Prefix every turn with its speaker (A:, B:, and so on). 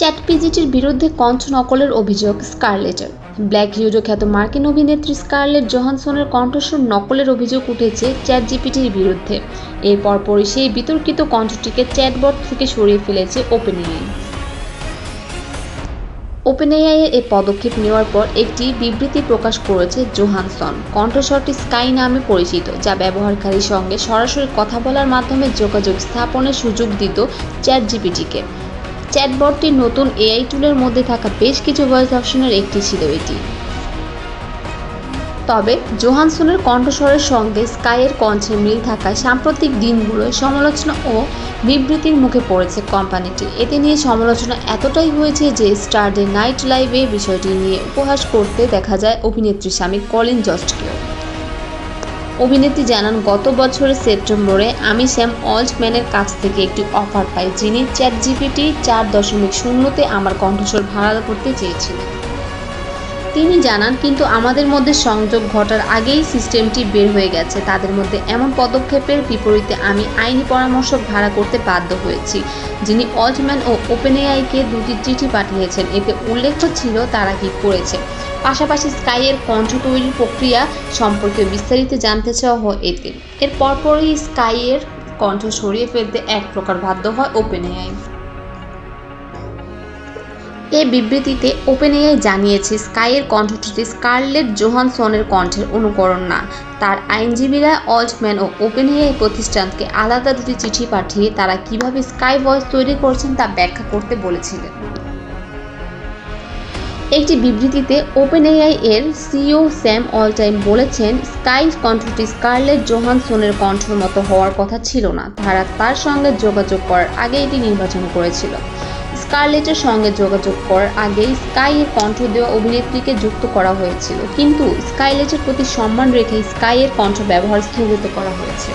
A: চ্যাটজিপিটির বিরুদ্ধে কণ্ঠ নকলের অভিযোগ স্কারলেটের। ব্ল্যাক উইডো খ্যাত মার্কিন অভিনেত্রী স্কারলেট জোহানসনের কণ্ঠস্বর নকলের অভিযোগ উঠেছে চ্যাটজিপিটির বিরুদ্ধে। এর পরপরই সেই বিতর্কিত কণ্ঠটিকে চ্যাটবট থেকে সরিয়ে ফেলেছে ওপেনএআই। ওপেনএআই এর পদক্ষেপ নেওয়ার পর একটি বিবৃতি প্রকাশ করেছে জোহানসন। কণ্ঠস্বরটি স্কাই নামে পরিচিত, যা ব্যবহারকারীর সঙ্গে সরাসরি কথা বলার মাধ্যমে যোগাযোগ স্থাপনের সুযোগ দিত চ্যাটজিপিটিকে। চ্যাটবটটির নতুন এআই টুলের মধ্যে থাকা বেশ কিছু ভয়েস অপশনের একটি ছিল এটি। তবে জোহানসনের কণ্ঠস্বরের সঙ্গে স্কাইয়ের কণ্ঠের মিল থাকায় সাম্প্রতিক দিনগুলোয় সমালোচনা ও বিবৃতির মুখে পড়েছে কোম্পানিটি। এতে নিয়ে সমালোচনা এতটাই হয়েছে যে স্টারডে নাইট লাইভে বিষয়টি নিয়ে উপহাস করতে দেখা যায় অভিনেত্রীর স্বামী কলিন জস্টকেও। অভিনেত্রী জানান, গত বছরের সেপ্টেম্বরে আমি স্যাম অল্টম্যানের কাছ থেকে একটি অফার পাই, যিনি চ্যাটজিপিটি 4.0-তে আমার কণ্ঠস্বর ভাড়া করতে চেয়েছিলেন। তিনি জানান, কিন্তু আমাদের মধ্যে সংযোগ ঘটার আগেই সিস্টেমটি বের হয়ে গেছে। তাদের মধ্যে এমন পদক্ষেপের বিপরীতে আমি আইনি পরামর্শক ভাড়া করতে বাধ্য হয়েছি, যিনি অল্টম্যান ও ওপেনএআইকে দুটি চিঠি পাঠিয়েছেন। এতে উল্লেখ ছিল তারা কি করেছে, পাশাপাশি স্কাইয়ের কণ্ঠ তৈরির প্রক্রিয়া সম্পর্কে বিস্তারিত জানতে চাওয়া হয় এতে। এর পরপরই স্কাইয়ের কণ্ঠ সরিয়ে ফেলতে এক প্রকার বাধ্য হয় ওপেনএআই। এই বিবৃতিতে ওপেনএআই জানিয়েছে, স্কাইয়ের কণ্ঠটি স্কারলেট জোহানসনের কণ্ঠের অনুকরণ না। তার আইনজীবীরা অল্টম্যান ও ওপেনএআই প্রতিষ্ঠানকে আলাদা দুটি চিঠি পাঠিয়ে তারা কিভাবে স্কাই ভয়েস তৈরি করছেন তা ব্যাখ্যা করতে বলেছিলেন। একটি বিবৃতিতে ওপেনএআই এর সিইও স্যাম অল্টম্যান বলেছেন, স্কাই কণ্ঠটি স্কারলেট জোহানসনের কণ্ঠের মতো হওয়ার কথা ছিল না। তারা তার সঙ্গে যোগাযোগ করার আগে এটি নির্বাচন করেছিল। স্কারলেটের সঙ্গে যোগাযোগ করার আগেই স্কাইয়ের কণ্ঠ দেওয়া অভিনেত্রীকে যুক্ত করা হয়েছিল, কিন্তু স্কারলেটের প্রতি সম্মান রেখে স্কাইয়ের কণ্ঠ ব্যবহার স্থগিত করা হয়েছে।